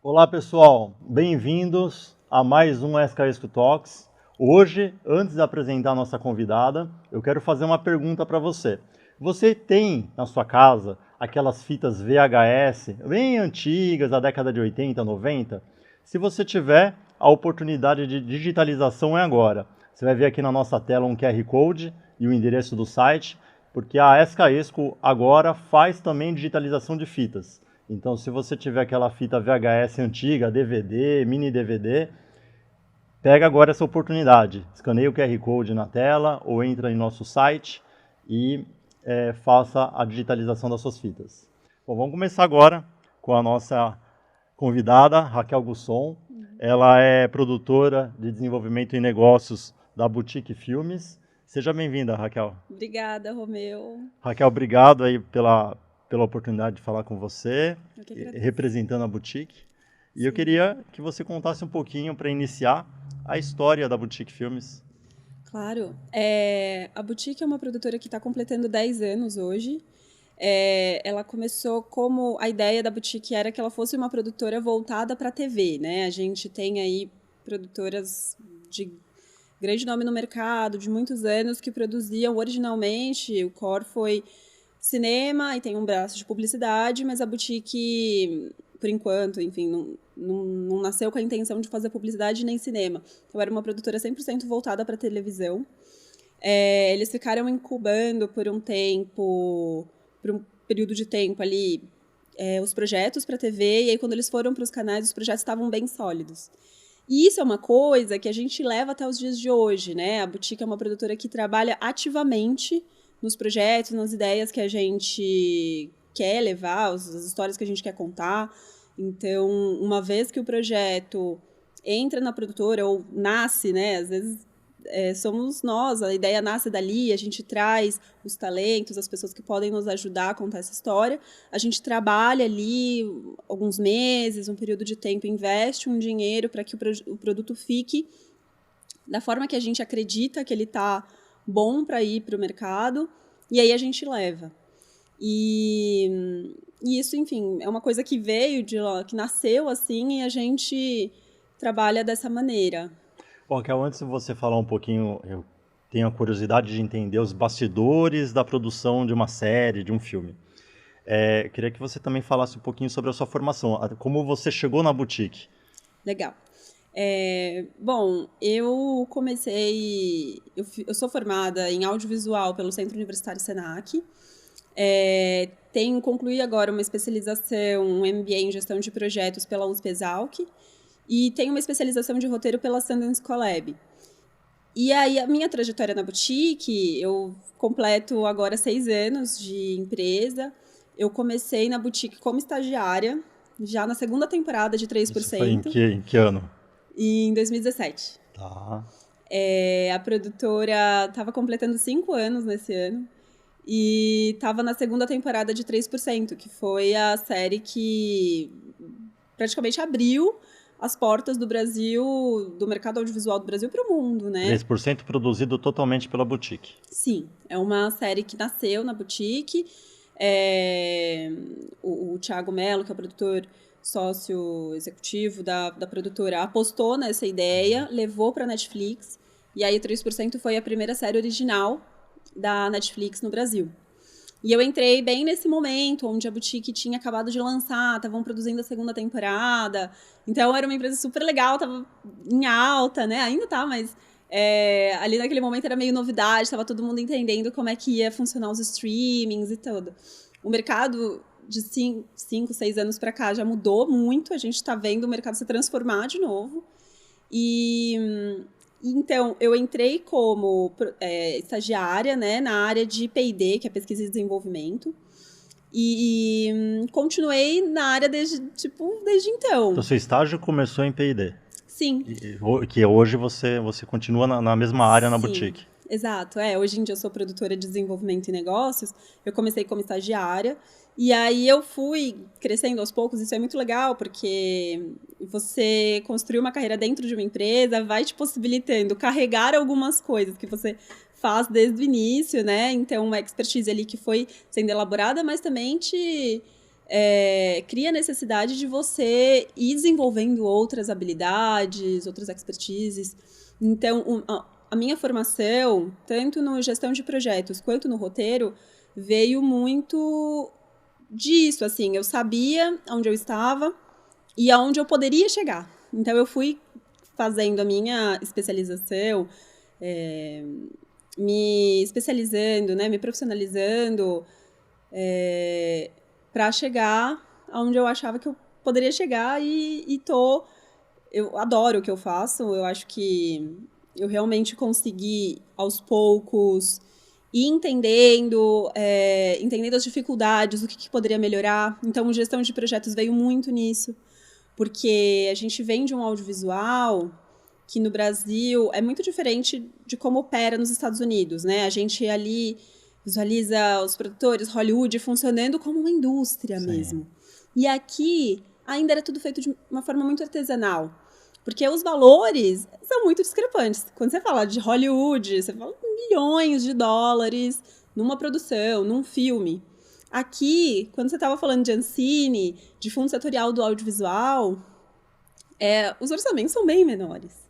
Olá pessoal, bem-vindos a mais um SKS Talks. Hoje, antes de apresentar a nossa convidada, eu quero fazer uma pergunta para você. Você tem na sua casa aquelas fitas VHS bem antigas, da década de 80, 90? Se você tiver, a oportunidade de digitalização é agora. Você vai ver aqui na nossa tela um QR Code e o endereço do site, porque a SKESCO agora faz também digitalização de fitas. Então, se você tiver aquela fita VHS antiga, DVD, mini DVD, pega agora essa oportunidade. Escaneie o QR Code na tela ou entra em nosso site e faça a digitalização das suas fitas. Bom, vamos começar agora com a nossa convidada, Raquel Gusson. Ela é produtora de desenvolvimento e negócios da Boutique Filmes. Seja bem-vinda, Raquel. Obrigada, Romeu. Raquel, obrigado aí pela oportunidade de falar com você, representando a Boutique. E eu queria que você contasse um pouquinho, para iniciar, a história da Boutique Filmes. Claro. A Boutique é uma produtora que está completando 10 anos hoje. Ela começou como... A ideia da Boutique era que ela fosse uma produtora voltada para a TV, né? A gente tem aí produtoras de grande nome no mercado, de muitos anos, que produziam originalmente. O core foi cinema e tem um braço de publicidade, mas a Boutique, por enquanto, enfim, não nasceu com a intenção de fazer publicidade nem cinema. Então, era uma produtora 100% voltada para televisão. Eles ficaram incubando por um período de tempo ali, os projetos para TV, e aí quando eles foram para os canais, os projetos estavam bem sólidos. E isso é uma coisa que a gente leva até os dias de hoje, né? A Boutique é uma produtora que trabalha ativamente nos projetos, nas ideias que a gente quer levar, as histórias que a gente quer contar. Então, uma vez que o projeto entra na produtora ou nasce, né? Às vezes somos nós, a ideia nasce dali, a gente traz os talentos, as pessoas que podem nos ajudar a contar essa história. A gente trabalha ali alguns meses, um período de tempo, investe um dinheiro para que o produto fique da forma que a gente acredita que ele está bom para ir para o mercado, e aí a gente leva. E isso, enfim, é uma coisa que veio de lá, que nasceu assim, e a gente trabalha dessa maneira. Bom, Raquel, antes de você falar um pouquinho, eu tenho a curiosidade de entender os bastidores da produção de uma série, de um filme. Queria que você também falasse um pouquinho sobre a sua formação, como você chegou na Boutique. Legal. Bom, eu comecei... Eu sou formada em audiovisual pelo Centro Universitário Senac. Concluí agora uma especialização, um MBA em gestão de projetos pela USP-Exalc. E tenho uma especialização de roteiro pela Sundance Collab. E aí, a minha trajetória na Boutique, eu completo agora 6 anos de empresa. Eu comecei na Boutique como estagiária, já na segunda temporada de 3%. Isso foi em que ano? Em 2017. Tá. A produtora estava completando 5 anos nesse ano. E estava na segunda temporada de 3%, que foi a série que praticamente abriu as portas do Brasil, do mercado audiovisual do Brasil para o mundo, né? 3% produzido totalmente pela Boutique. Sim, é uma série que nasceu na Boutique. O Thiago Mello, que é o produtor sócio executivo da produtora, apostou nessa ideia, levou para a Netflix, e aí 3% foi a primeira série original da Netflix no Brasil. E eu entrei bem nesse momento, onde a Boutique tinha acabado de lançar, estavam produzindo a segunda temporada. Então, era uma empresa super legal, estava em alta, né? Ainda tá, mas ali naquele momento era meio novidade, estava todo mundo entendendo como é que ia funcionar os streamings e tudo. O mercado de 5, 6 anos para cá já mudou muito, a gente está vendo o mercado se transformar de novo. Então, eu entrei como estagiária, né, na área de P&D, que é Pesquisa e Desenvolvimento, e continuei na área desde então. Então, seu estágio começou em P&D? Sim. Que hoje você continua na mesma área na Boutique? Exato. Hoje em dia eu sou produtora de desenvolvimento e negócios, eu comecei como estagiária, e aí eu fui crescendo aos poucos. Isso é muito legal, porque você construir uma carreira dentro de uma empresa vai te possibilitando carregar algumas coisas que você faz desde o início, né? Então, uma expertise ali que foi sendo elaborada, mas também te cria a necessidade de você ir desenvolvendo outras habilidades, outras expertises. Então, a minha formação, tanto no gestão de projetos quanto no roteiro, veio muito disso, assim, eu sabia onde eu estava e aonde eu poderia chegar. Então, eu fui fazendo a minha especialização, me especializando, né, me profissionalizando, para chegar aonde eu achava que eu poderia chegar eu adoro o que eu faço, eu acho que eu realmente consegui, aos poucos, ir entendendo as dificuldades, o que poderia melhorar. Então, gestão de projetos veio muito nisso, porque a gente vem de um audiovisual que no Brasil é muito diferente de como opera nos Estados Unidos, né? A gente ali visualiza os produtores, Hollywood, funcionando como uma indústria mesmo. E aqui ainda era tudo feito de uma forma muito artesanal, porque os valores são muito discrepantes. Quando você fala de Hollywood, você fala milhões de dólares numa produção, num filme. Aqui, quando você estava falando de Ancine, de fundo setorial do audiovisual, os orçamentos são bem menores.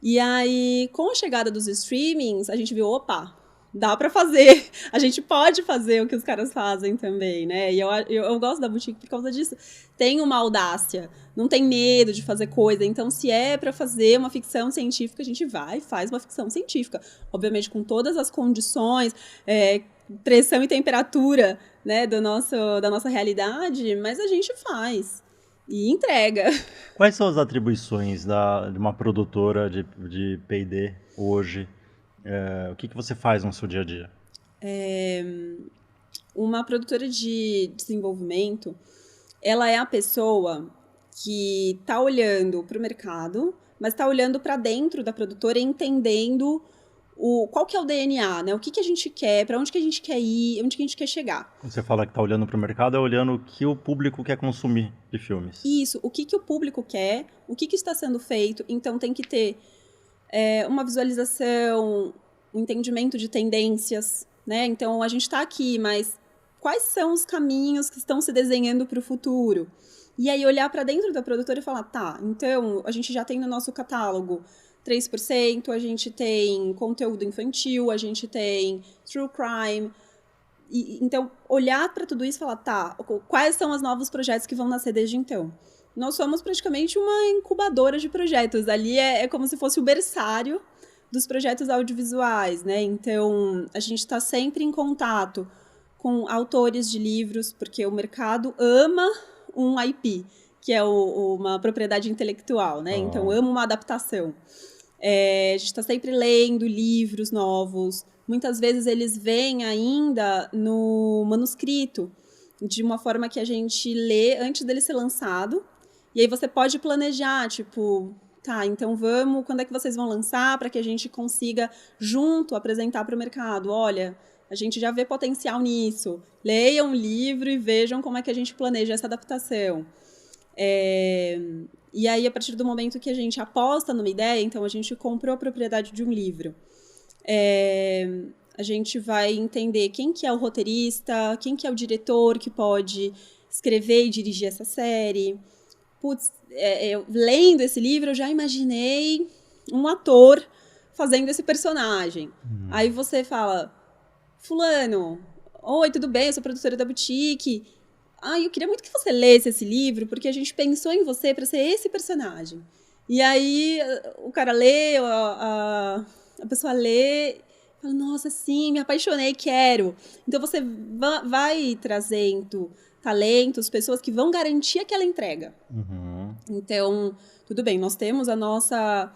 E aí, com a chegada dos streamings, a gente viu, opa, dá pra fazer. A gente pode fazer o que os caras fazem também, né? E eu gosto da boutique por causa disso. Tem uma audácia, não tem medo de fazer coisa. Então, se é pra fazer uma ficção científica, a gente vai e faz uma ficção científica. Obviamente, com todas as condições, pressão e temperatura, né, da nossa realidade, mas a gente faz. E entrega. Quais são as atribuições de uma produtora de P&D hoje? O que você faz no seu dia a dia? Uma produtora de desenvolvimento, ela é a pessoa que está olhando para o mercado, mas está olhando para dentro da produtora e entendendo qual que é o DNA, né? O que a gente quer, para onde que a gente quer ir, onde que a gente quer chegar. Você fala que está olhando para o mercado, é olhando o que o público quer consumir de filmes. Isso, o que o público quer, o que está sendo feito. Então, tem que ter uma visualização, um entendimento de tendências, né? Então, a gente está aqui, mas quais são os caminhos que estão se desenhando para o futuro? E aí, olhar para dentro da produtora e falar, tá, então, a gente já tem no nosso catálogo 3%, a gente tem conteúdo infantil, a gente tem true crime. Então, olhar para tudo isso e falar, tá, quais são os novos projetos que vão nascer desde então? Nós somos praticamente uma incubadora de projetos. Ali é como se fosse o berçário dos projetos audiovisuais, né? Então, a gente está sempre em contato com autores de livros, porque o mercado ama um IP, que é uma propriedade intelectual, né? Então, ama uma adaptação. A gente está sempre lendo livros novos. Muitas vezes eles vêm ainda no manuscrito, de uma forma que a gente lê antes dele ser lançado. E aí você pode planejar, tipo, tá, então quando é que vocês vão lançar para que a gente consiga, junto, apresentar para o mercado? Olha, a gente já vê potencial nisso. Leiam o livro e vejam como é que a gente planeja essa adaptação. E aí, a partir do momento que a gente aposta numa ideia, então a gente comprou a propriedade de um livro. A gente vai entender quem que é o roteirista, quem que é o diretor que pode escrever e dirigir essa série. Putz, lendo esse livro, eu já imaginei um ator fazendo esse personagem. Aí você fala, fulano, oi, tudo bem? Eu sou produtora da boutique. Eu queria muito que você lesse esse livro, porque a gente pensou em você para ser esse personagem. E aí o cara lê, a pessoa lê, fala, nossa, sim, me apaixonei, quero. Então você vai trazendo talentos, pessoas que vão garantir aquela entrega. Uhum. Então, tudo bem, nós temos a nossa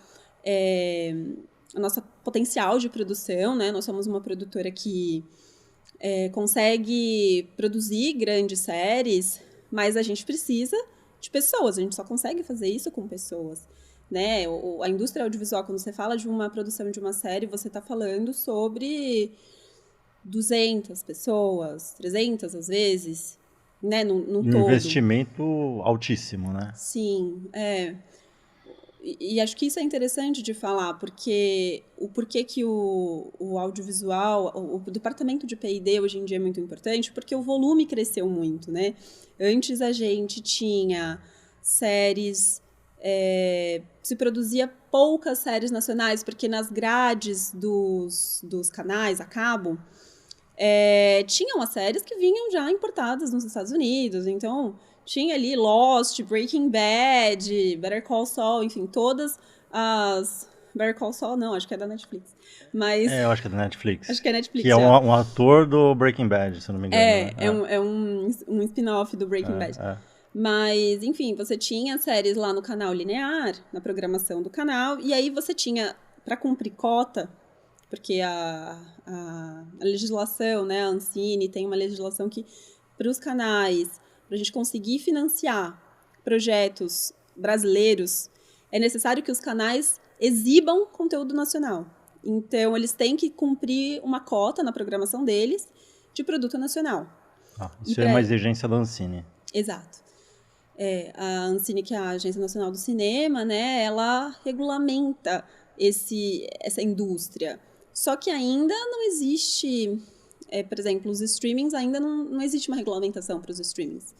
potencial de produção, né? Nós somos uma produtora que consegue produzir grandes séries, mas a gente precisa de pessoas, a gente só consegue fazer isso com pessoas, né? A indústria audiovisual, quando você fala de uma produção de uma série, você está falando sobre 200 pessoas, 300 às vezes, né? No todo. Investimento altíssimo, né? Sim, E acho que isso é interessante de falar, porque o porquê que o audiovisual, o departamento de P&D hoje em dia é muito importante, porque o volume cresceu muito, né? Antes a gente tinha séries, se produzia poucas séries nacionais, porque nas grades dos canais a cabo, tinham as séries que vinham já importadas nos Estados Unidos, então tinha ali Lost, Breaking Bad, Better Call Saul, enfim, todas as... Better Call Saul não, acho que é da Netflix, mas Eu acho que é da acho Netflix. que é Que Netflix é já. um ator do Breaking Bad, se eu não me engano, né? É um spin-off do Breaking Bad. É. Mas, enfim, você tinha séries lá no canal linear, na programação do canal, e aí você tinha, para cumprir cota, porque a legislação, né, a Ancine tem uma legislação que, para os canais, para a gente conseguir financiar projetos brasileiros, é necessário que os canais exibam conteúdo nacional. Então, eles têm que cumprir uma cota na programação deles de produto nacional. Isso é uma exigência da Ancine. Exato. A Ancine, que é a Agência Nacional do Cinema, né, ela regulamenta essa indústria. Só que ainda não existe, por exemplo, os streamings, ainda não existe uma regulamentação para os streamings.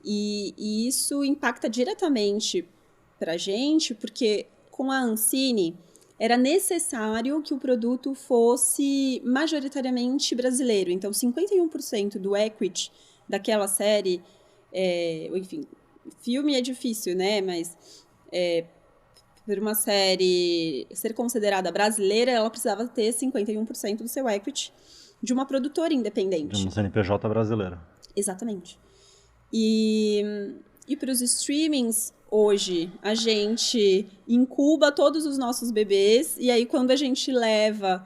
E isso impacta diretamente para a gente, porque com a Ancine era necessário que o produto fosse majoritariamente brasileiro. Então, 51% do equity daquela série, enfim, filme é difícil, né? Mas por uma série ser considerada brasileira, ela precisava ter 51% do seu equity de uma produtora independente. De uma CNPJ brasileira. Exatamente. E para os streamings, hoje, a gente incuba todos os nossos bebês, e aí quando a gente leva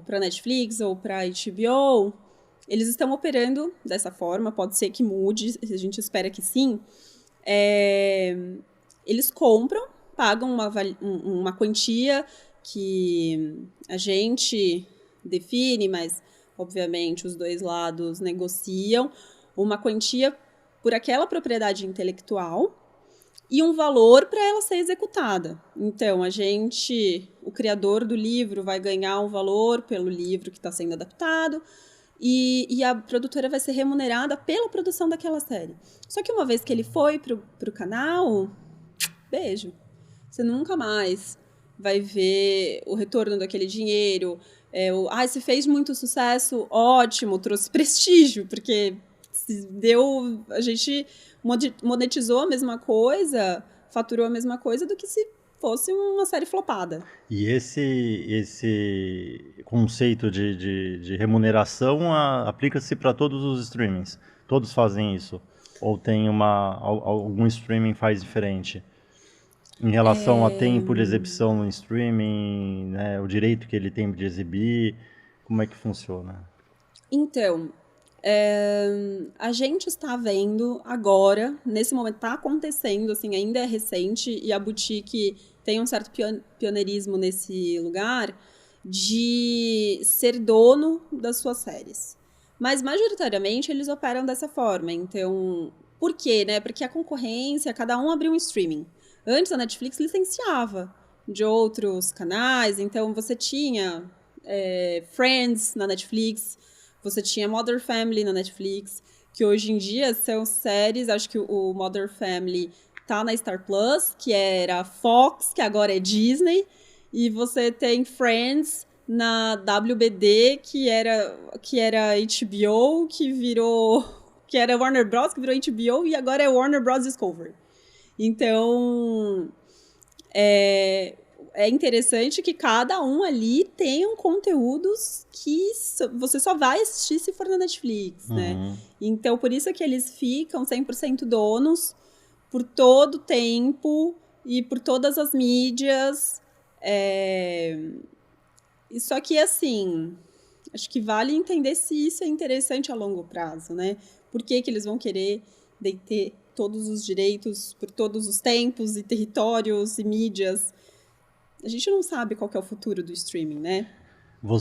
para Netflix ou para HBO, eles estão operando dessa forma, pode ser que mude, a gente espera que sim. Eles compram, pagam uma quantia que a gente define, mas obviamente os dois lados negociam, uma quantia por aquela propriedade intelectual e um valor para ela ser executada. Então, o criador do livro vai ganhar um valor pelo livro que está sendo adaptado e a produtora vai ser remunerada pela produção daquela série. Só que uma vez que ele foi pro canal, beijo. Você nunca mais vai ver o retorno daquele dinheiro. Se fez muito sucesso, ótimo, trouxe prestígio, porque a gente monetizou a mesma coisa, faturou a mesma coisa do que se fosse uma série flopada. E esse conceito de remuneração aplica-se para todos os streamings? Todos fazem isso? Ou tem algum streaming faz diferente? Em relação a tempo de exibição no streaming, né, o direito que ele tem de exibir, como é que funciona? Então, a gente está vendo agora, nesse momento está acontecendo, assim, ainda é recente, e a Boutique tem um certo pioneirismo nesse lugar, de ser dono das suas séries. Mas, majoritariamente, eles operam dessa forma. Então, por quê, né? Porque a concorrência, cada um abriu um streaming. Antes, a Netflix licenciava de outros canais, então você tinha Friends na Netflix, você tinha Modern Family na Netflix, que hoje em dia são séries, acho que o Modern Family tá na Star Plus, que era Fox, que agora é Disney, e você tem Friends na WBD, que era HBO, que era Warner Bros, que virou HBO, e agora é Warner Bros Discovery. Então, é interessante que cada um ali tenha conteúdos que você só vai assistir se for na Netflix, né? Então, por isso que eles ficam 100% donos por todo o tempo e por todas as mídias. Só que, assim, acho que vale entender se isso é interessante a longo prazo, né? Por que eles vão querer deter todos os direitos por todos os tempos e territórios e mídias? A gente não sabe qual que é o futuro do streaming, né? Eu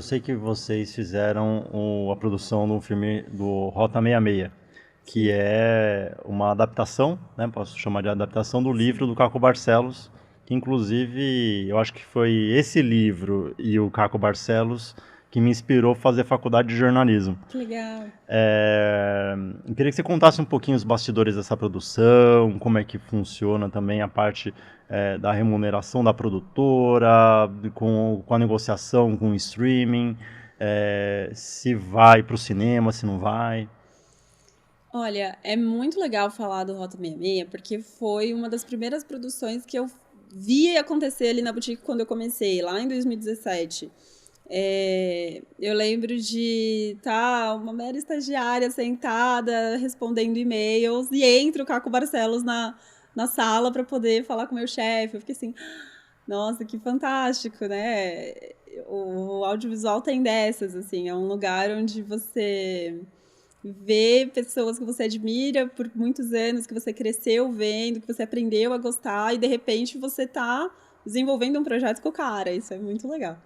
sei que vocês fizeram a produção do filme do Rota 66, que é uma adaptação, né, posso chamar de adaptação do livro do Caco Barcelos, que inclusive eu acho que foi esse livro e o Caco Barcelos que me inspirou a fazer faculdade de jornalismo. Que legal. Eu queria que você contasse um pouquinho os bastidores dessa produção, como é que funciona também a parte da remuneração da produtora, com a negociação com o streaming, se vai para o cinema, se não vai. Olha, é muito legal falar do Rota 66, porque foi uma das primeiras produções que eu vi acontecer ali na boutique quando eu comecei, lá em 2017. Eu lembro de estar uma mera estagiária sentada, respondendo e-mails, e entra o Caco Barcelos na sala para poder falar com o meu chefe. Eu fiquei assim, nossa, que fantástico, né? O audiovisual tem dessas, assim, é um lugar onde você vê pessoas que você admira por muitos anos, que você cresceu vendo, que você aprendeu a gostar, e de repente você está desenvolvendo um projeto com o cara. Isso é muito legal.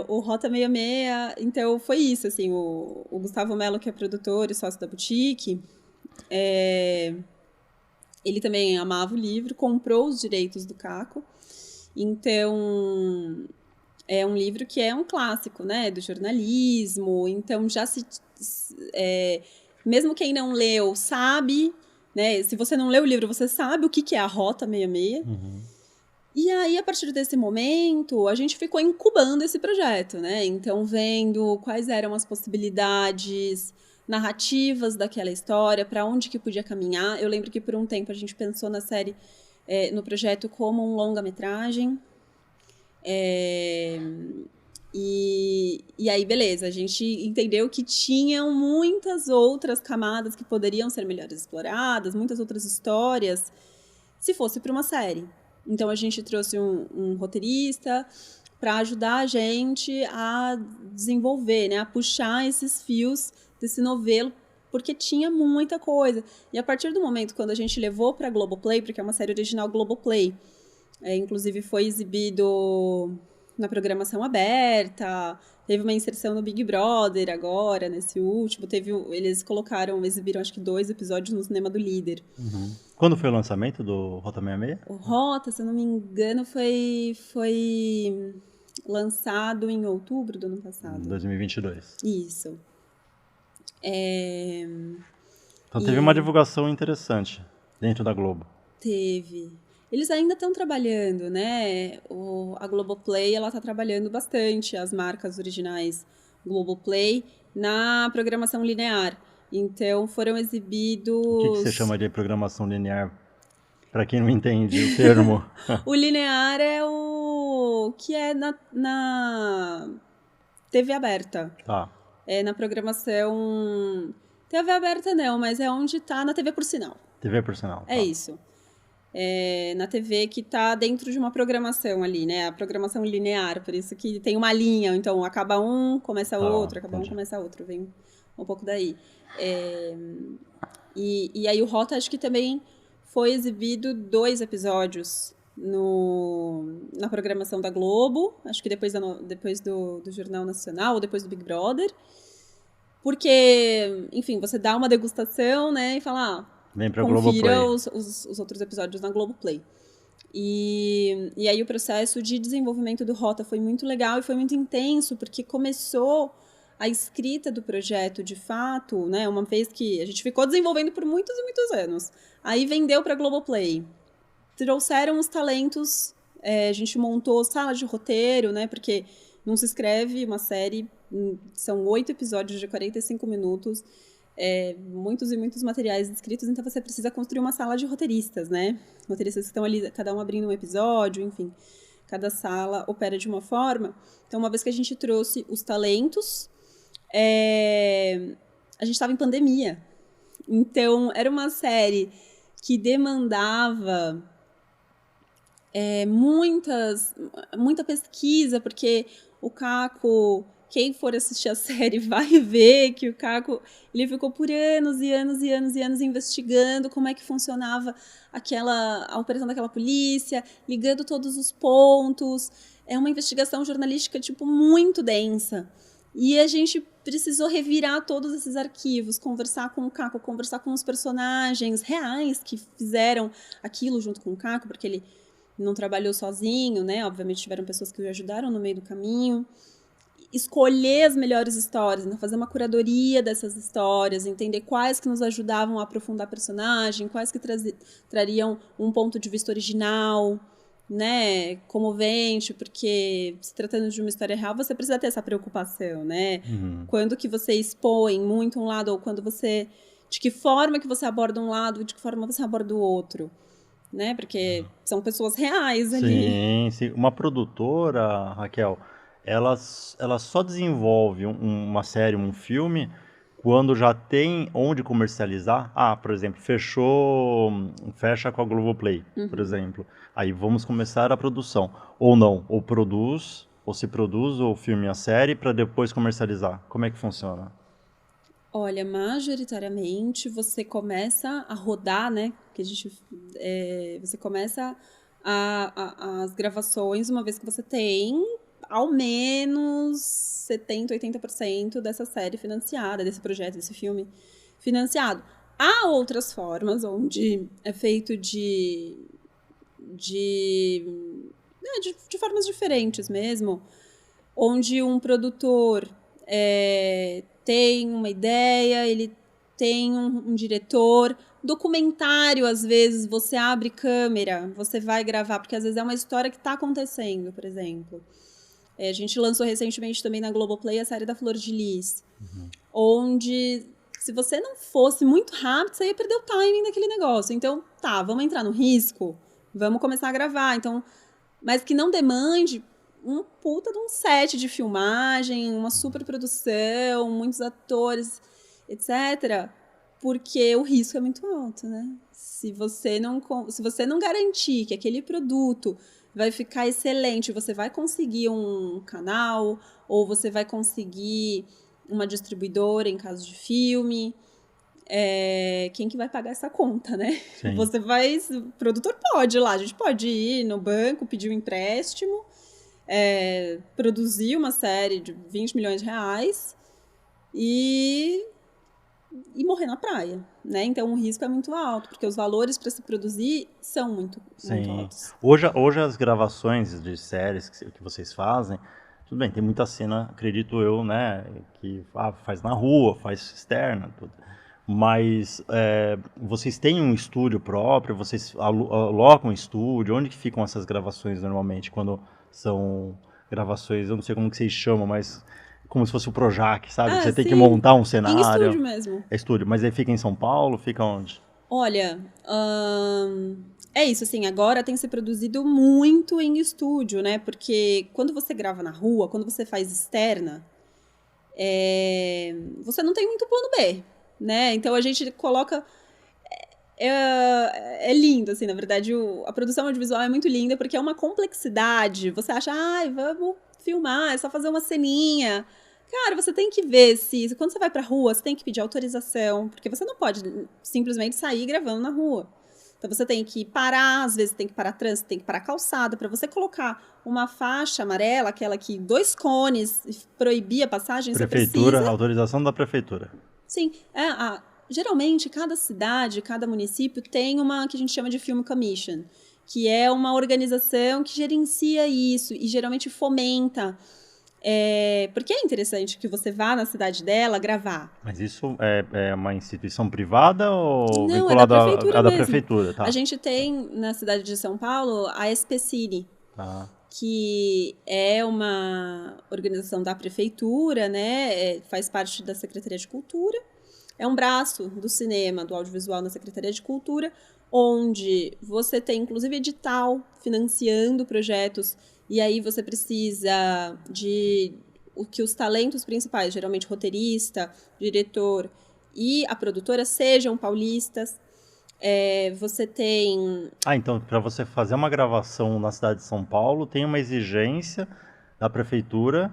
O Rota 66, então foi isso, assim, o Gustavo Mello, que é produtor e sócio da boutique, ele também amava o livro, comprou os direitos do Caco, então é um livro que é um clássico, né, do jornalismo, então já mesmo quem não leu sabe, né, se você não leu o livro, você sabe o que é a Rota 66, E aí, a partir desse momento, a gente ficou incubando esse projeto, né? Então, vendo quais eram as possibilidades narrativas daquela história, para onde que podia caminhar. Eu lembro que por um tempo a gente pensou na série, no projeto como um longa-metragem. E aí, beleza, a gente entendeu que tinham muitas outras camadas que poderiam ser melhores exploradas, muitas outras histórias, se fosse para uma série. Então, a gente trouxe um roteirista para ajudar a gente a desenvolver, né, a puxar esses fios desse novelo, porque tinha muita coisa. E a partir do momento quando a gente levou para a Globoplay, porque é uma série original Globoplay, inclusive foi exibido na programação aberta, teve uma inserção no Big Brother agora, nesse último, eles exibiram acho que 2 episódios no cinema do Líder. Quando foi o lançamento do Rota 66? O Rota, se eu não me engano, foi lançado em outubro do ano passado. 2022. Isso. Então teve uma divulgação interessante dentro da Globo. Teve. Eles ainda estão trabalhando, né? A Globoplay, ela está trabalhando bastante as marcas originais Globoplay na programação linear. Então, foram exibidos... O que você chama de programação linear? Para quem não entende o termo. O linear é o que é na TV aberta. Tá. É na programação... TV aberta não, mas é onde está na TV por sinal. TV por sinal. É isso. Na TV que está dentro de uma programação ali, né? A programação linear, por isso que tem uma linha. Então, acaba um, começa outro, acaba um, começa outro. Vem um pouco daí. E aí o Rota, acho que também foi exibido 2 episódios na programação da Globo. Acho que depois do Jornal Nacional ou depois do Big Brother. Porque, enfim, você dá uma degustação, né? E fala... Vem pra confira os outros episódios na Globoplay. E aí o processo de desenvolvimento do Rota foi muito legal e foi muito intenso, porque começou a escrita do projeto, de fato, né, uma vez que a gente ficou desenvolvendo por muitos e muitos anos. Aí vendeu para a Globoplay. Trouxeram os talentos, a gente montou sala de roteiro, né, porque não se escreve uma série, são 8 episódios de 45 minutos, muitos e muitos materiais escritos, então você precisa construir uma sala de roteiristas, né? Roteiristas que estão ali, cada um abrindo um episódio, enfim. Cada sala opera de uma forma. Então, uma vez que a gente trouxe os talentos, a gente estava em pandemia. Então, era uma série que demandava muita pesquisa, porque o Caco... Quem for assistir a série vai ver que o Caco, ele ficou por anos e anos e anos e anos investigando como é que funcionava a operação daquela polícia, ligando todos os pontos. É uma investigação jornalística, tipo, muito densa. E a gente precisou revirar todos esses arquivos, conversar com o Caco, conversar com os personagens reais que fizeram aquilo junto com o Caco, porque ele não trabalhou sozinho, né? Obviamente tiveram pessoas que o ajudaram no meio do caminho. Escolher as melhores histórias, né? Fazer uma curadoria dessas histórias, entender quais que nos ajudavam a aprofundar personagem, quais que trariam um ponto de vista original, né, comovente, porque se tratando de uma história real, você precisa ter essa preocupação, né? Quando que você expõe muito um lado, ou quando você... De que forma que você aborda um lado, de que forma você aborda o outro, né? Porque são pessoas reais ali. Sim, sim. Uma produtora, Raquel, ela só desenvolve uma série, um filme, quando já tem onde comercializar. Ah, por exemplo, fecha com a Globoplay, por exemplo. Aí vamos começar a produção. Ou não, ou produz, ou se produz o filme e a série para depois comercializar. Como é que funciona? Olha, majoritariamente você começa a rodar, né? Que a gente, você começa as gravações uma vez que você tem ao menos 70, 80% dessa série financiada, desse projeto, desse filme financiado. Há outras formas onde é feito de formas diferentes mesmo, onde um produtor tem uma ideia, ele tem um diretor. Documentário, às vezes, você abre câmera, você vai gravar, porque às vezes é uma história que está acontecendo, por exemplo. A gente lançou recentemente também na Globoplay a série da Flor de Lis, onde, se você não fosse muito rápido, você ia perder o timing daquele negócio. Então, tá, vamos entrar no risco, vamos começar a gravar. Então, mas que não demande um puta de um set de filmagem, uma super produção, muitos atores, etc., porque o risco é muito alto, né? Se você não garantir que aquele produto vai ficar excelente, você vai conseguir um canal, ou você vai conseguir uma distribuidora em caso de filme, quem que vai pagar essa conta, né? Sim. O produtor pode ir lá, a gente pode ir no banco, pedir um empréstimo, produzir uma série de 20 milhões de reais e morrer na praia, né? Então o risco é muito alto, porque os valores para se produzir são muito altos. Hoje as gravações de séries que vocês fazem, tudo bem, tem muita cena, acredito eu, né, que faz na rua, faz externa, tudo. Mas vocês têm um estúdio próprio, vocês alocam um estúdio, onde que ficam essas gravações normalmente, quando são gravações, eu não sei como que vocês chamam, mas como se fosse o Projac, sabe? Você tem que montar um cenário. Em estúdio mesmo. É estúdio, mas aí fica em São Paulo, fica onde? Olha, é isso, assim, agora tem se produzido muito em estúdio, né? Porque quando você grava na rua, quando você faz externa, você não tem muito plano B, né? Então a gente coloca... É lindo, assim, na verdade, a produção audiovisual é muito linda, porque é uma complexidade. Você acha, vamos filmar, é só fazer uma ceninha. Cara, você tem que ver se... Quando você vai pra rua, você tem que pedir autorização, porque você não pode simplesmente sair gravando na rua. Então você tem que parar, às vezes tem que parar trânsito, tem que parar calçada. Para você colocar uma faixa amarela, aquela que 2 cones proibia a passagem, Prefeitura, você precisa... autorização da prefeitura. Sim, geralmente, cada cidade, cada município tem uma que a gente chama de Film Commission, que é uma organização que gerencia isso e geralmente fomenta. Porque é interessante que você vá na cidade dela gravar. Mas isso é uma instituição privada ou Não, vinculada é da prefeitura da mesmo. prefeitura? Tá. A gente tem, na cidade de São Paulo, a SPCine, que é uma organização da prefeitura, né? Faz parte da Secretaria de Cultura. É um braço do cinema, do audiovisual na Secretaria de Cultura, onde você tem, inclusive, edital financiando projetos, e aí você precisa de que os talentos principais, geralmente roteirista, diretor e a produtora, sejam paulistas. Você tem... Então, para você fazer uma gravação na cidade de São Paulo, tem uma exigência da prefeitura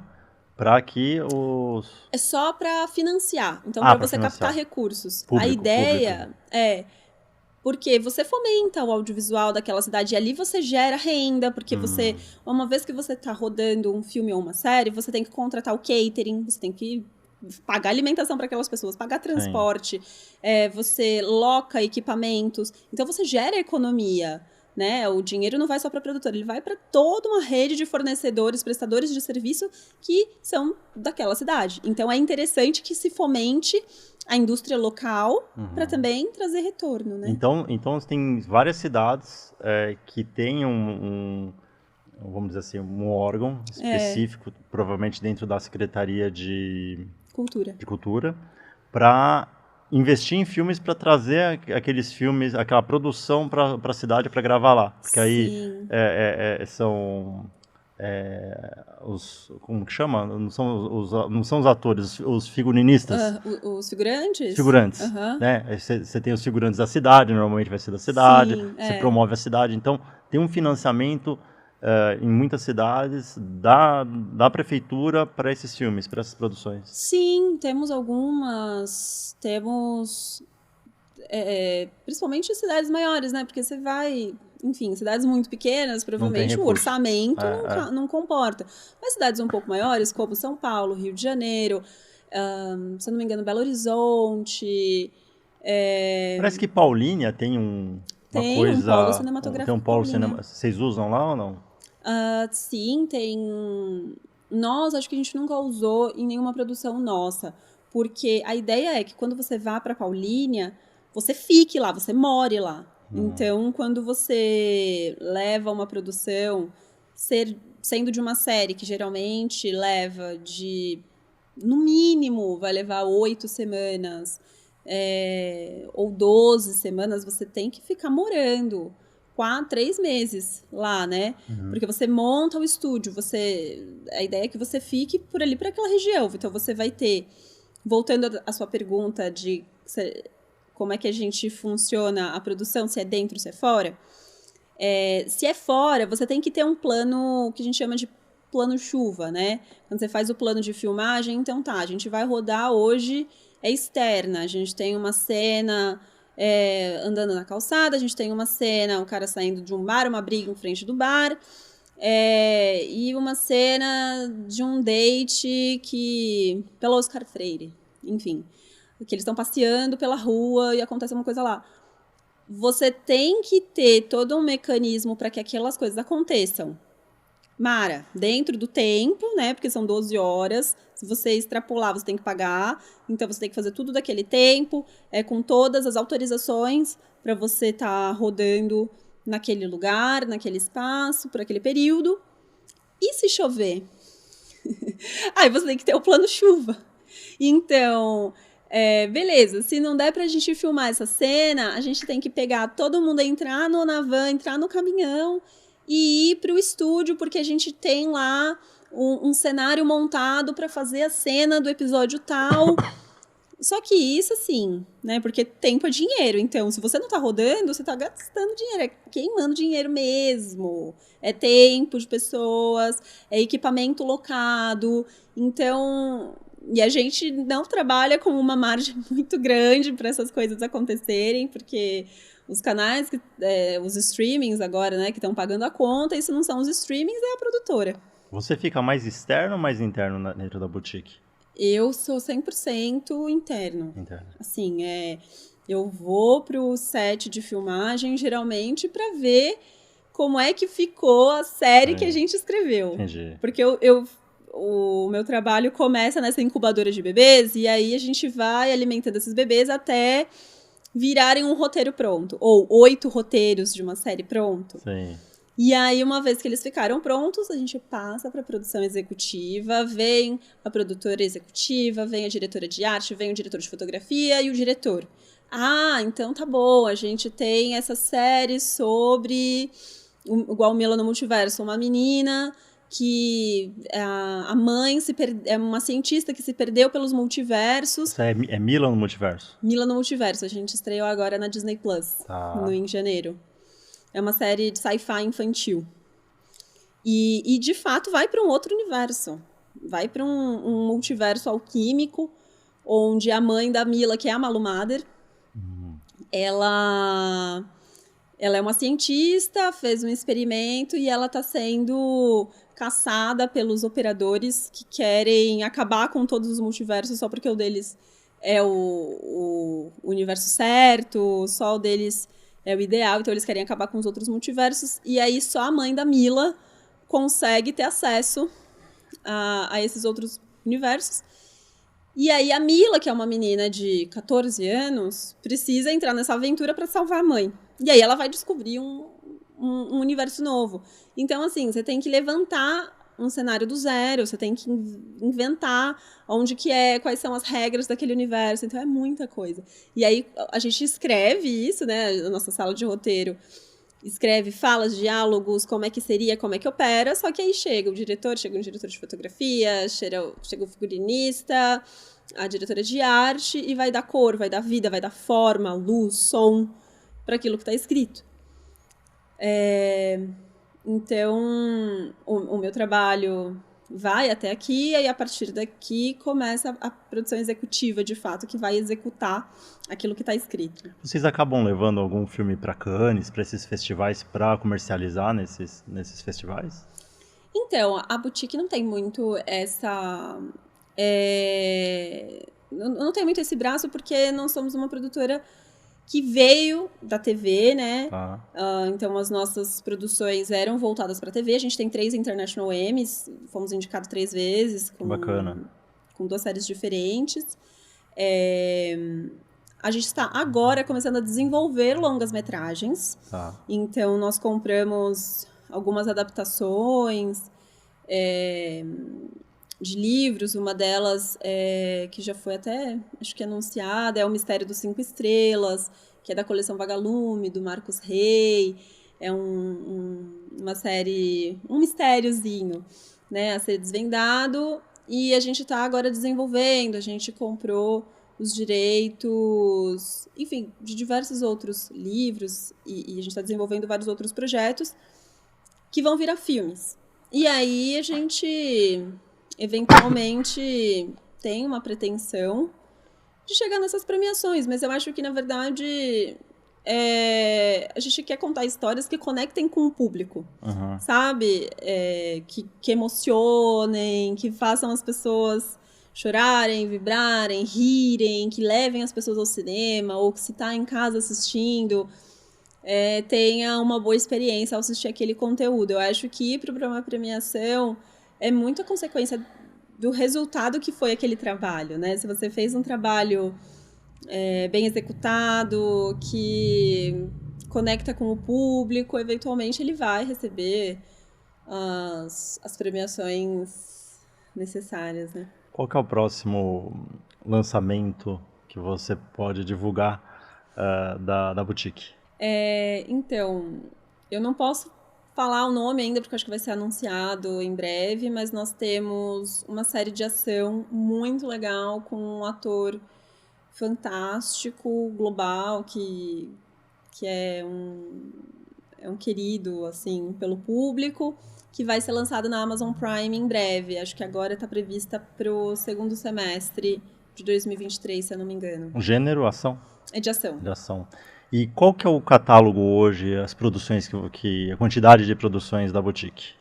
para que os... É só para financiar. Então, para você financiar. captar recursos. Público, a ideia público. porque você fomenta o audiovisual daquela cidade e ali você gera renda, porque você, uma vez que você está rodando um filme ou uma série, você tem que contratar o catering, você tem que pagar alimentação para aquelas pessoas, pagar transporte, você loca equipamentos, então você gera economia. Né? O dinheiro não vai só para a produtora, ele vai para toda uma rede de fornecedores, prestadores de serviço que são daquela cidade. Então é interessante que se fomente a indústria local para também trazer retorno. Né? Então tem várias cidades que têm vamos dizer assim, um órgão específico, provavelmente dentro da Secretaria de Cultura, para investir em filmes para trazer aqueles filmes, aquela produção para a cidade para gravar lá. Porque aí são os, como que chama? Não são os atores, os figurinistas. Os figurantes? Figurantes, né? Você tem os figurantes da cidade, normalmente vai ser da cidade, você promove a cidade. Então, tem um financiamento em muitas cidades da prefeitura para esses filmes, para essas produções. Sim, temos algumas, principalmente em cidades maiores, né? Porque você vai, enfim, cidades muito pequenas, provavelmente o orçamento não comporta. Mas cidades um pouco maiores, como São Paulo, Rio de Janeiro, se eu não me engano, Belo Horizonte... Parece que Paulínia tem um polo cinematográfico. Tem um polo cinematográfico. Vocês usam lá ou não? Sim, tem... Nós, acho que a gente nunca usou em nenhuma produção nossa, porque a ideia é que quando você vá para Paulínia, você fique lá, você more lá. Então, quando você leva uma produção, sendo de uma série que geralmente leva no mínimo, vai levar 8 semanas, ou 12 semanas, você tem que ficar morando 3 meses lá, né? Porque você monta o estúdio, a ideia é que você fique por ali, por aquela região. Então, você vai ter, voltando à sua pergunta de como é que a gente funciona a produção, se é dentro, se é fora. Se é fora, você tem que ter um plano que a gente chama de plano chuva, né? Quando você faz o plano de filmagem, então a gente vai rodar hoje, externa, a gente tem uma cena... andando na calçada, a gente tem uma cena, o cara saindo de um bar, uma briga em frente do bar, e uma cena de um date pelo Oscar Freire, enfim, que eles estão passeando pela rua e acontece uma coisa lá. Você tem que ter todo um mecanismo para que aquelas coisas aconteçam. Mara, dentro do tempo, né? Porque são 12 horas. Se você extrapolar, você tem que pagar. Então, você tem que fazer tudo daquele tempo, com todas as autorizações para você estar rodando naquele lugar, naquele espaço, por aquele período. E se chover? Aí você tem que ter o plano chuva. Então, beleza. Se não der pra gente filmar essa cena, a gente tem que pegar todo mundo, entrar na van, entrar no caminhão e ir para o estúdio, porque a gente tem lá um cenário montado para fazer a cena do episódio tal. Só que isso, assim, né? Porque tempo é dinheiro. Então, se você não tá rodando, você tá gastando dinheiro. É queimando dinheiro mesmo. É tempo de pessoas, é equipamento locado. Então... E a gente não trabalha com uma margem muito grande para essas coisas acontecerem, porque... Os canais, os streamings agora, né, que estão pagando a conta, isso não são os streamings, é a produtora. Você fica mais externo ou mais interno dentro da boutique? Eu sou 100% interno. Assim, eu vou pro set de filmagem, geralmente, para ver como é que ficou a série que a gente escreveu. Entendi. Porque o meu trabalho começa nessa incubadora de bebês, e aí a gente vai alimentando esses bebês até... virarem um roteiro pronto, ou 8 roteiros de uma série pronto. Sim. E aí, uma vez que eles ficaram prontos, a gente passa para a produção executiva, vem a produtora executiva, vem a diretora de arte, vem o diretor de fotografia e o diretor. Então tá bom, a gente tem essa série sobre, igual Mila no Multiverso, uma menina... que a mãe é uma cientista que se perdeu pelos multiversos. Isso é Mila no Multiverso? Mila no Multiverso. A gente estreou agora na Disney Plus, em janeiro. É uma série de sci-fi infantil. E, de fato, vai para um outro universo. Vai para um multiverso alquímico, onde a mãe da Mila, que é a Malu Mader, ela é uma cientista, fez um experimento e ela está sendo caçada pelos operadores que querem acabar com todos os multiversos só porque o deles é o universo certo, só o deles é o ideal, então eles querem acabar com os outros multiversos. E aí só a mãe da Mila consegue ter acesso a esses outros universos. E aí a Mila, que é uma menina de 14 anos, precisa entrar nessa aventura para salvar a mãe. E aí ela vai descobrir um universo novo. Então, assim, você tem que levantar um cenário do zero, você tem que inventar onde que é, quais são as regras daquele universo. Então, é muita coisa. E aí a gente escreve isso, né, na nossa sala de roteiro. Escreve falas, diálogos, como é que seria, como é que opera, só que aí chega um diretor de fotografia, chega o figurinista, a diretora de arte e vai dar cor, vai dar vida, vai dar forma, luz, som para aquilo que está escrito. Então, o meu trabalho vai até aqui e aí, a partir daqui começa a produção executiva, de fato, que vai executar aquilo que está escrito. Vocês acabam levando algum filme para Cannes, para esses festivais, para comercializar nesses festivais? Então, a Boutique não tem muito essa... não tem muito esse braço porque não somos uma produtora que veio da TV, né? Tá. Então, as nossas produções eram voltadas para a TV. A gente tem 3 International Emmys, fomos indicados 3 vezes. Bacana. Com 2 séries diferentes. A gente está agora começando a desenvolver longas-metragens. Tá. Então, nós compramos algumas adaptações de livros. Uma delas, que já foi até, acho que anunciada, é O Mistério dos 5 Estrelas, que é da coleção Vagalume, do Marcos Rey. É uma série, um mistériozinho, né, a ser desvendado. E a gente está agora desenvolvendo, a gente comprou os direitos, enfim, de diversos outros livros, e a gente está desenvolvendo vários outros projetos que vão virar filmes. E aí a gente, eventualmente, tem uma pretensão de chegar nessas premiações, mas eu acho que, na verdade, a gente quer contar histórias que conectem com o público, sabe? Que emocionem, que façam as pessoas chorarem, vibrarem, rirem, que levem as pessoas ao cinema, ou que se está em casa assistindo, tenha uma boa experiência ao assistir aquele conteúdo. Eu acho que ir para uma premiação é muito a consequência do resultado que foi aquele trabalho, né? Se você fez um trabalho bem executado, que conecta com o público, eventualmente ele vai receber as premiações necessárias, né? Qual que é o próximo lançamento que você pode divulgar da Boutique? Então, eu não posso falar o nome ainda, porque eu acho que vai ser anunciado em breve, mas nós temos uma série de ação muito legal com um ator fantástico, global, que é um querido, assim, pelo público, que vai ser lançado na Amazon Prime em breve. Acho que agora está prevista para o segundo semestre de 2023, se eu não me engano. O gênero, ação? É de ação. De ação. E qual que é o catálogo hoje, as produções, a quantidade de produções da Boutique?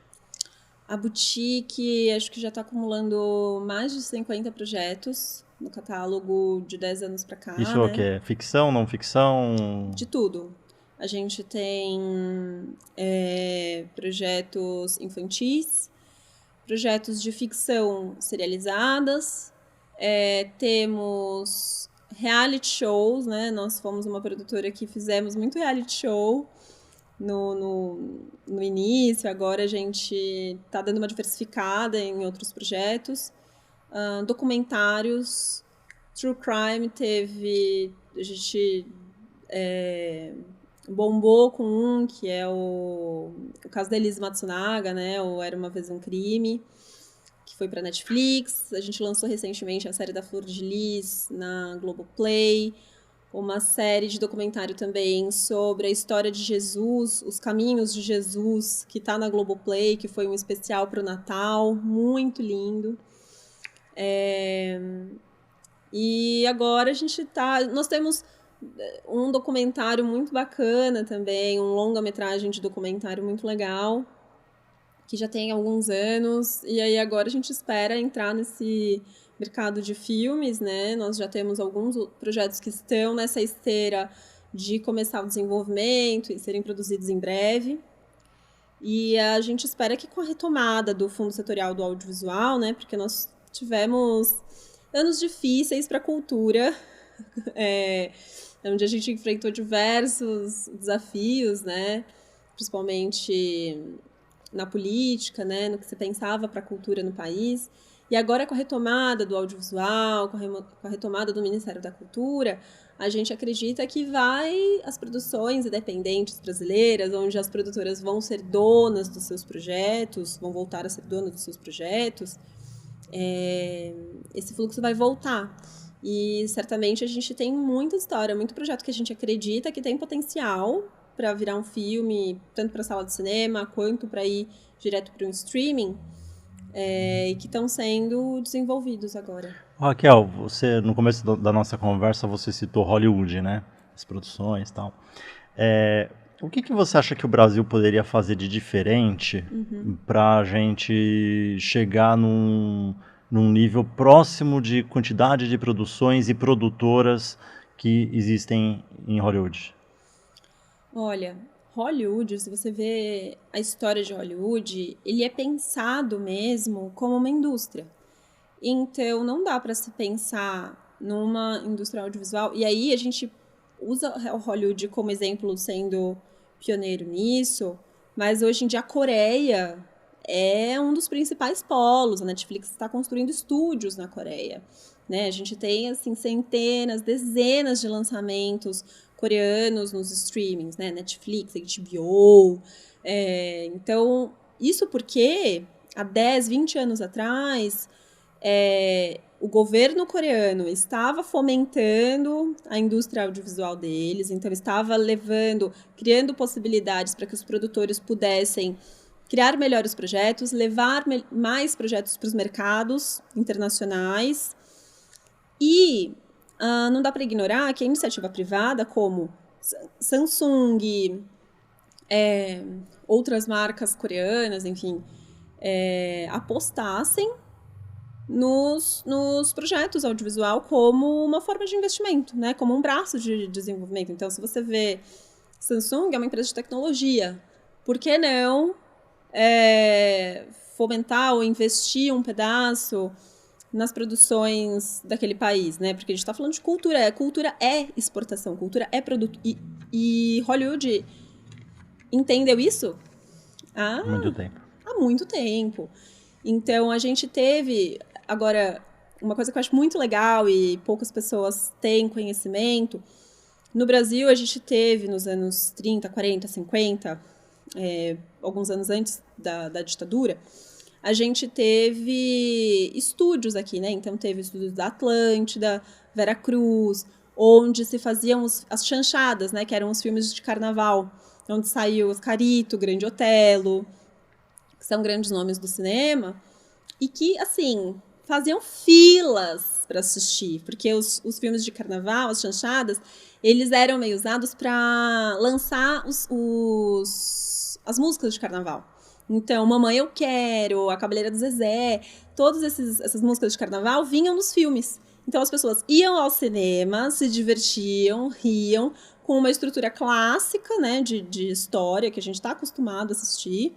A Boutique, acho que já está acumulando mais de 50 projetos no catálogo de 10 anos para cá. Isso é o quê? Ficção, não ficção? De tudo. A gente tem projetos infantis, projetos de ficção serializadas, temos reality shows, né? Nós fomos uma produtora que fizemos muito reality show no início, agora a gente está dando uma diversificada em outros projetos. Documentários, True Crime a gente bombou com um, que é o caso da Elise Matsunaga, né? O Era Uma Vez um Crime, que foi para Netflix. A gente lançou recentemente a série da Flor de Lis na Globoplay. Uma série de documentário também sobre a história de Jesus, os caminhos de Jesus, que está na Globoplay, que foi um especial para o Natal, muito lindo. E agora a gente nós temos um documentário muito bacana também, um longa-metragem de documentário muito legal, que já tem alguns anos, e aí agora a gente espera entrar nesse mercado de filmes, né? Nós já temos alguns projetos que estão nessa esteira de começar o desenvolvimento e serem produzidos em breve. E a gente espera que com a retomada do Fundo Setorial do Audiovisual, né? Porque nós tivemos anos difíceis para a cultura, onde a gente enfrentou diversos desafios, né? Principalmente na política, né, no que se pensava para a cultura no país. E agora, com a retomada do audiovisual, com a retomada do Ministério da Cultura, a gente acredita que as produções independentes brasileiras, onde as produtoras vão ser donas dos seus projetos, vão voltar a ser donas dos seus projetos, esse fluxo vai voltar. E certamente a gente tem muita história, muito projeto que a gente acredita que tem potencial para virar um filme, tanto para a sala de cinema, quanto para ir direto para um streaming, e que estão sendo desenvolvidos agora. Raquel, você no começo da nossa conversa você citou Hollywood, né? As produções e tal. O que você acha que o Brasil poderia fazer de diferente para a gente chegar num nível próximo de quantidade de produções e produtoras que existem em Hollywood? Olha, Hollywood, se você vê a história de Hollywood, ele é pensado mesmo como uma indústria. Então, não dá para se pensar numa indústria audiovisual. E aí a gente usa o Hollywood como exemplo, sendo pioneiro nisso, mas hoje em dia a Coreia é um dos principais polos. A Netflix está construindo estúdios na Coreia, né? A gente tem assim centenas, dezenas de lançamentos coreanos nos streamings, né? Netflix, HBO. Então, isso porque há 10, 20 anos atrás, o governo coreano estava fomentando a indústria audiovisual deles, então estava criando possibilidades para que os produtores pudessem criar melhores projetos, levar mais projetos para os mercados internacionais. E não dá para ignorar que a iniciativa privada, como Samsung, outras marcas coreanas, enfim, apostassem nos projetos audiovisual como uma forma de investimento, né? Como um braço de desenvolvimento. Então, se você vê, Samsung é uma empresa de tecnologia, por que não fomentar ou investir um pedaço nas produções daquele país, né? Porque a gente está falando de cultura. Cultura é exportação, cultura é produto. E Hollywood entendeu isso há muito tempo. Então, a gente teve... Agora, uma coisa que eu acho muito legal e poucas pessoas têm conhecimento, no Brasil a gente teve nos anos 30, 40, 50, alguns anos antes da ditadura, a gente teve estúdios aqui, né? Então, teve estúdios da Atlântida, Veracruz, onde se faziam as chanchadas, né? Que eram os filmes de carnaval, onde saiu Oscarito, Grande Otelo, que são grandes nomes do cinema, e que, assim, faziam filas para assistir, porque os filmes de carnaval, as chanchadas, eles eram meio usados para lançar as músicas de carnaval. Então, Mamãe Eu Quero, A Cabeleira do Zezé, todas essas músicas de carnaval vinham nos filmes. Então, as pessoas iam ao cinema, se divertiam, riam, com uma estrutura clássica, né, de história, que a gente está acostumado a assistir.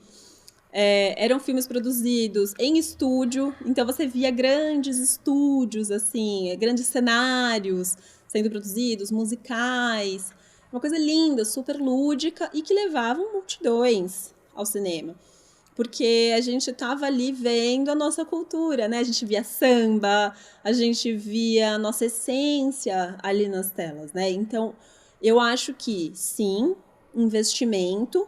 Eram filmes produzidos em estúdio, então você via grandes estúdios, assim, grandes cenários sendo produzidos, musicais, uma coisa linda, super lúdica e que levavam multidões ao cinema. Porque a gente estava ali vendo a nossa cultura, né? A gente via samba, a gente via a nossa essência ali nas telas, né? Então, eu acho que, sim, investimento,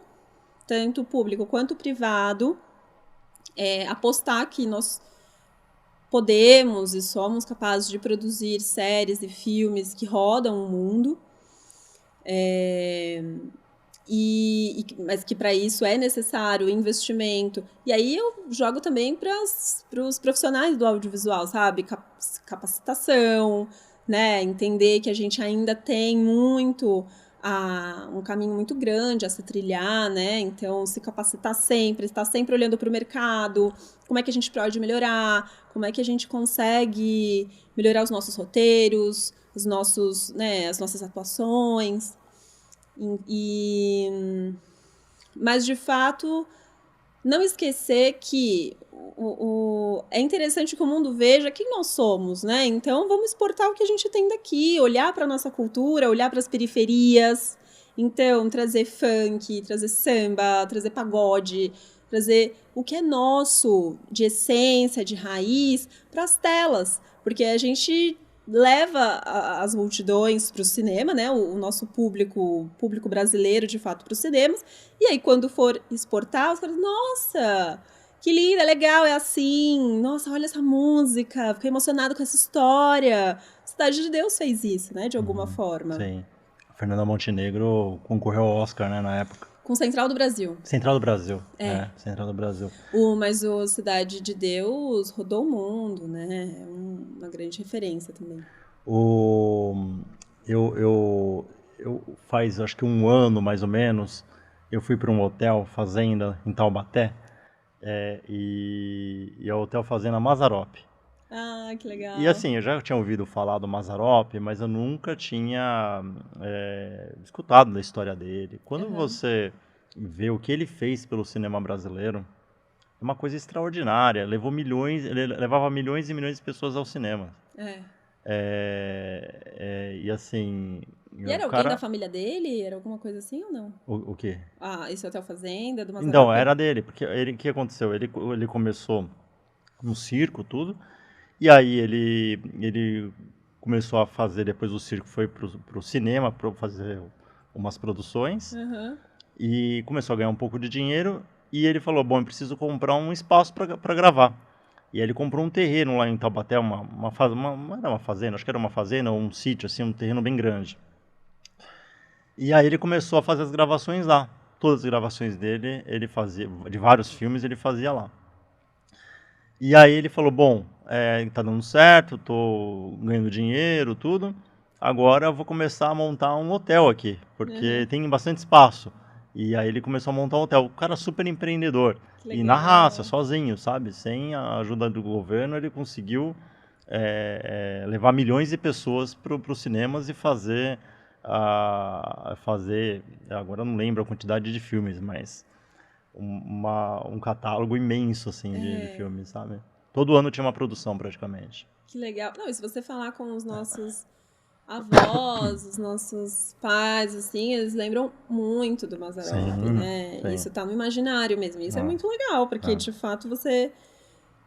tanto público quanto privado, apostar que nós podemos e somos capazes de produzir séries e filmes que rodam o mundo, mas que para isso é necessário investimento. E aí eu jogo também para os profissionais do audiovisual, sabe? Capacitação, né? Entender que a gente ainda tem muito um caminho muito grande a se trilhar, né? Então, se capacitar sempre, estar sempre olhando para o mercado, como é que a gente pode melhorar, como é que a gente consegue melhorar os nossos roteiros, os nossos, né, as nossas atuações. Mas, de fato, não esquecer que é interessante que o mundo veja quem nós somos, né? Então, vamos exportar o que a gente tem daqui, olhar para a nossa cultura, olhar para as periferias. Então, trazer funk, trazer samba, trazer pagode, trazer o que é nosso, de essência, de raiz, para as telas. Porque a gente leva as multidões para o cinema, né? O nosso público brasileiro, de fato, para os cinemas. E aí, quando for exportar, os caras, nossa, que linda, legal, é assim. Nossa, olha essa música, fiquei emocionado com essa história. Cidade de Deus fez isso, né? De alguma forma. Sim. A Fernanda Montenegro concorreu ao Oscar, né, na época. Com Central do Brasil. Central do Brasil. Central do Brasil. Mas o Cidade de Deus rodou o mundo, né? É uma grande referência também. Eu faz, acho que um ano, mais ou menos, eu fui para um hotel, fazenda, em Taubaté, e é o Hotel Fazenda Mazzaropi. Ah, que legal. E assim, eu já tinha ouvido falar do Mazzaropi, mas eu nunca tinha escutado da história dele. Quando você vê o que ele fez pelo cinema brasileiro, é uma coisa extraordinária. Ele levava milhões e milhões de pessoas ao cinema. E assim... E era alguém da família dele? Era alguma coisa assim ou não? O quê? Esse Hotel Fazenda, do Mazzaropi? Então, era dele, porque o que aconteceu? Ele começou no circo, tudo, e aí ele começou a fazer, depois o circo foi pro cinema, para fazer umas produções, e começou a ganhar um pouco de dinheiro, e ele falou, bom, eu preciso comprar um espaço para gravar. E aí ele comprou um terreno lá em Taubaté, não era uma fazenda, acho que era uma fazenda ou um sítio, assim, um terreno bem grande. E aí ele começou a fazer as gravações lá. Todas as gravações dele, ele fazia, de vários filmes, ele fazia lá. E aí ele falou, bom, tá dando certo, tô ganhando dinheiro, tudo. Agora eu vou começar a montar um hotel aqui, porque tem bastante espaço. E aí ele começou a montar um hotel. O cara super empreendedor. E na raça, sozinho, sabe? Sem a ajuda do governo, ele conseguiu levar milhões de pessoas para os cinemas e fazer, agora eu não lembro a quantidade de filmes, mas um catálogo imenso assim, de filmes, sabe? Todo ano tinha uma produção praticamente. Que legal. Não, e se você falar com os nossos avós, os nossos pais, assim, eles lembram muito do Mazzaropi, né? Sim. Isso tá no imaginário mesmo. Isso é muito legal, porque de fato você,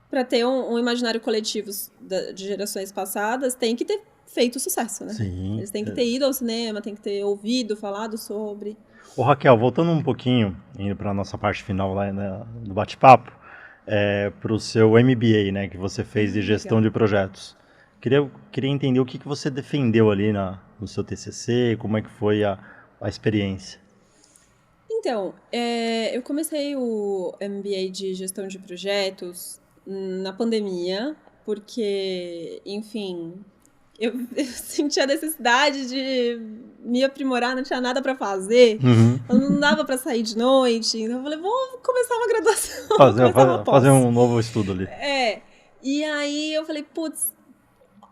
para ter um imaginário coletivo de gerações passadas, tem que ter feito sucesso, né? Sim. Eles têm que ter ido ao cinema, têm que ter ouvido, falado sobre. Ô Raquel, voltando um pouquinho, indo para a nossa parte final lá, né, do bate-papo, para o seu MBA, né, que você fez de gestão de projetos. Queria entender o que você defendeu ali no seu TCC, como é que foi a experiência. Então, eu comecei o MBA de gestão de projetos na pandemia, porque, enfim, eu senti a necessidade de me aprimorar, não tinha nada para fazer, não dava para sair de noite, então eu falei, vou começar uma graduação, fazer um novo estudo ali. E aí eu falei, putz,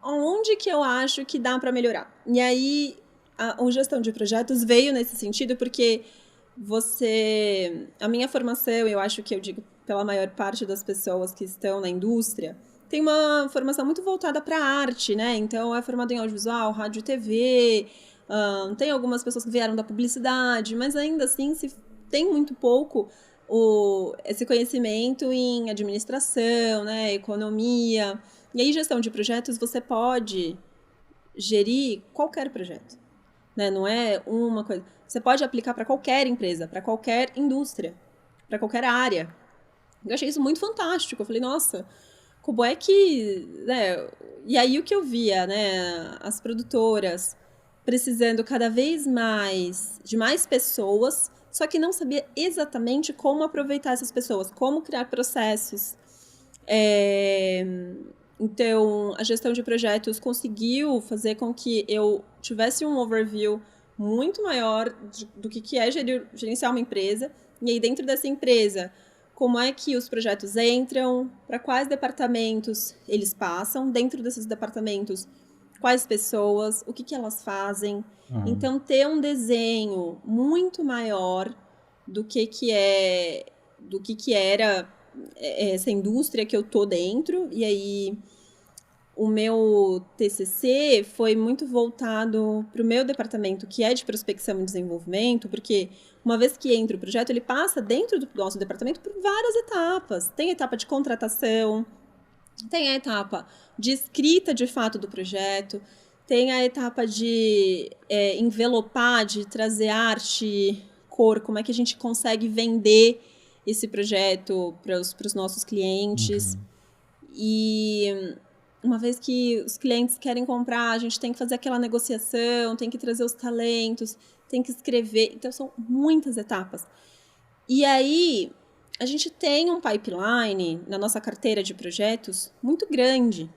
onde que eu acho que dá para melhorar? E aí a gestão de projetos veio nesse sentido, porque a minha formação, eu acho que eu digo pela maior parte das pessoas que estão na indústria, tem uma formação muito voltada para a arte, né? Então, é formado em audiovisual, rádio e TV, tem algumas pessoas que vieram da publicidade, mas ainda assim se tem muito pouco esse conhecimento em administração, né? Economia. E aí, gestão de projetos, você pode gerir qualquer projeto, né? Não é uma coisa. Você pode aplicar para qualquer empresa, para qualquer indústria, para qualquer área. Eu achei isso muito fantástico. Eu falei, nossa, como é que... né? E aí o que eu via, né? As produtoras precisando cada vez mais de mais pessoas, só que não sabia exatamente como aproveitar essas pessoas, como criar processos, Então, a gestão de projetos conseguiu fazer com que eu tivesse um overview muito maior do que é gerenciar uma empresa. E aí, dentro dessa empresa, como é que os projetos entram, para quais departamentos eles passam, dentro desses departamentos, quais pessoas, o que elas fazem. Então, ter um desenho muito maior do que era essa indústria que eu tô dentro. E aí, o meu TCC foi muito voltado para o meu departamento, que é de prospecção e desenvolvimento, porque uma vez que entra o projeto, ele passa dentro do nosso departamento por várias etapas. Tem a etapa de contratação, tem a etapa de escrita de fato do projeto, tem a etapa de envelopar, de trazer arte, cor, como é que a gente consegue vender esse projeto para os nossos clientes. E uma vez que os clientes querem comprar, a gente tem que fazer aquela negociação, tem que trazer os talentos, tem que escrever. Então, são muitas etapas. E aí, a gente tem um pipeline na nossa carteira de projetos muito grande.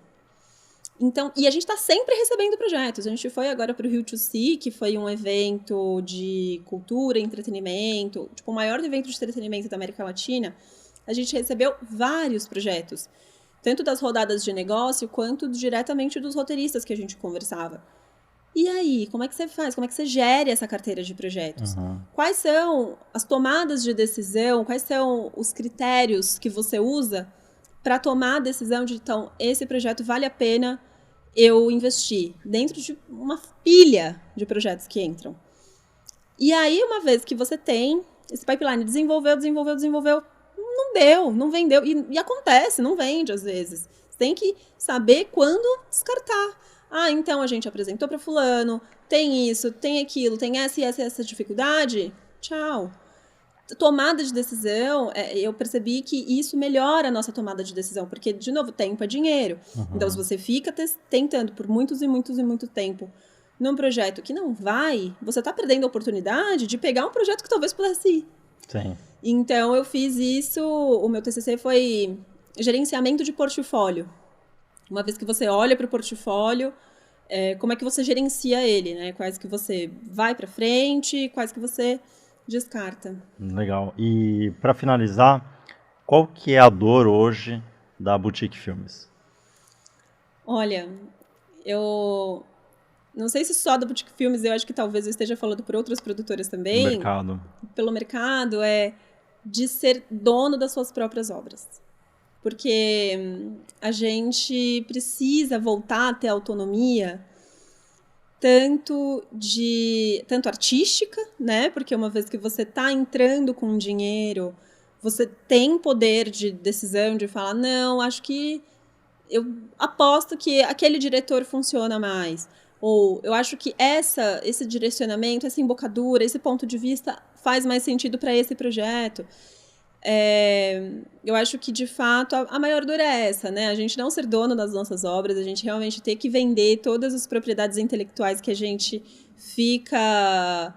Então, e a gente está sempre recebendo projetos. A gente foi agora para o Rio to See, que foi um evento de cultura, entretenimento, tipo o maior evento de entretenimento da América Latina. A gente recebeu vários projetos, tanto das rodadas de negócio, quanto diretamente dos roteiristas que a gente conversava. E aí, como é que você faz? Como é que você gere essa carteira de projetos? Quais são as tomadas de decisão? Quais são os critérios que você usa para tomar a decisão de, então, esse projeto vale a pena eu investir dentro de uma pilha de projetos que entram? E aí, uma vez que você tem esse pipeline, desenvolveu, não deu, não vendeu. E acontece, não vende às vezes. Você tem que saber quando descartar. Ah, então a gente apresentou para fulano, tem isso, tem aquilo, tem essa e essa dificuldade. Tchau. Tomada de decisão, eu percebi que isso melhora a nossa tomada de decisão, porque, de novo, tempo é dinheiro. Então, se você fica tentando por muito tempo num projeto que não vai, você está perdendo a oportunidade de pegar um projeto que talvez pudesse ir. Sim. Então, eu fiz isso, o meu TCC foi gerenciamento de portfólio. Uma vez que você olha para o portfólio, como é que você gerencia ele, né? Quais que você vai para frente, quais que você descarta. Legal. E para finalizar, qual que é a dor hoje da Boutique Filmes? Olha, eu não sei se só da Boutique Filmes, eu acho que talvez eu esteja falando por outras produtoras também. Mercado. Pelo mercado, de ser dono das suas próprias obras. Porque a gente precisa voltar a ter autonomia tanto artística, né? Porque uma vez que você está entrando com dinheiro, você tem poder de decisão de falar, não, acho que eu aposto que aquele diretor funciona mais. Ou eu acho que esse direcionamento, essa embocadura, esse ponto de vista faz mais sentido para esse projeto. Eu acho que, de fato, a maior dor é essa, né? A gente não ser dono das nossas obras, a gente realmente ter que vender todas as propriedades intelectuais que a gente fica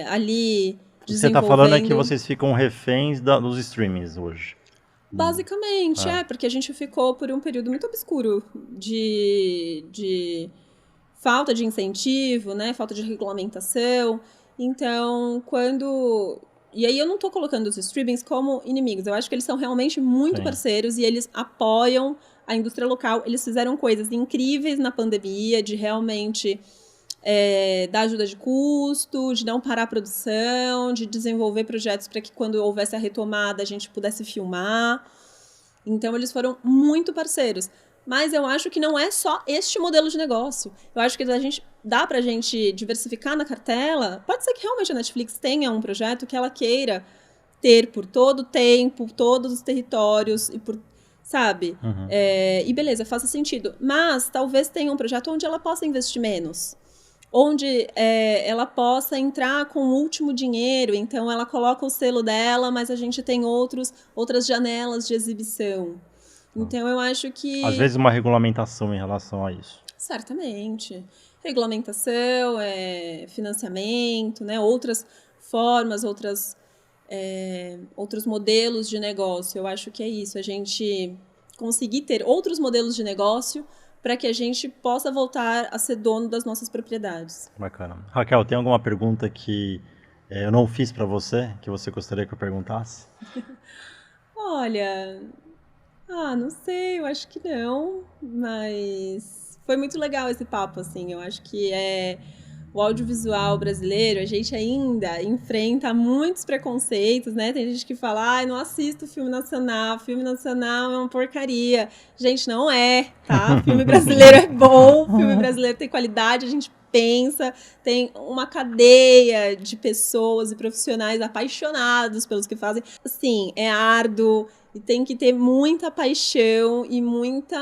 ali desenvolvendo. Você está falando é que vocês ficam reféns dos streamings hoje. Basicamente, porque a gente ficou por um período muito obscuro de falta de incentivo, né? Falta de regulamentação. Então, E aí eu não estou colocando os streamings como inimigos. Eu acho que eles são realmente muito parceiros e eles apoiam a indústria local. Eles fizeram coisas incríveis na pandemia, de realmente dar ajuda de custo, de não parar a produção, de desenvolver projetos para que quando houvesse a retomada a gente pudesse filmar. Então eles foram muito parceiros. Mas eu acho que não é só este modelo de negócio. Eu acho que dá pra gente diversificar na cartela. Pode ser que realmente a Netflix tenha um projeto que ela queira ter por todo o tempo, todos os territórios, e sabe? E beleza, faça sentido. Mas talvez tenha um projeto onde ela possa investir menos. Onde ela possa entrar com o último dinheiro. Então ela coloca o selo dela, mas a gente tem outras janelas de exibição. Então, eu acho que... Às vezes uma regulamentação em relação a isso. Certamente. Regulamentação, financiamento, né? Outras formas, outros modelos de negócio. Eu acho que é isso. A gente conseguir ter outros modelos de negócio para que a gente possa voltar a ser dono das nossas propriedades. Bacana. Raquel, tem alguma pergunta que eu não fiz para você, que você gostaria que eu perguntasse? Olha, não sei, eu acho que não, mas foi muito legal esse papo, assim, eu acho que o audiovisual brasileiro, a gente ainda enfrenta muitos preconceitos, né? Tem gente que fala, não assisto filme nacional é uma porcaria. Gente, não é, tá? Filme brasileiro é bom, filme brasileiro tem qualidade, a gente pensa, tem uma cadeia de pessoas e profissionais apaixonados pelos que fazem. Assim, é árduo e tem que ter muita paixão e muita...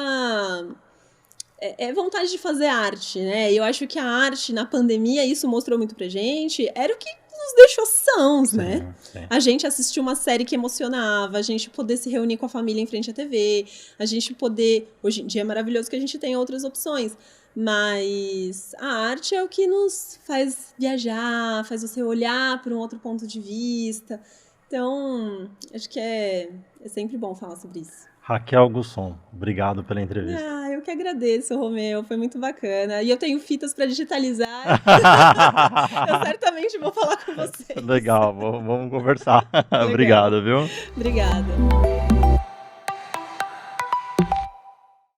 vontade de fazer arte, né? E eu acho que a arte, na pandemia, isso mostrou muito pra gente, era o que nos deixou sãos, né? Sim. A gente assistir uma série que emocionava, a gente poder se reunir com a família em frente à TV, a gente poder... Hoje em dia é maravilhoso que a gente tenha outras opções, mas a arte é o que nos faz viajar, faz você olhar por um outro ponto de vista. Então, acho que é sempre bom falar sobre isso. Raquel Gusson, obrigado pela entrevista. Eu que agradeço, Romeu, foi muito bacana. E eu tenho fitas para digitalizar. Eu certamente vou falar com você. Legal, vamos conversar. Obrigado, viu? Obrigada.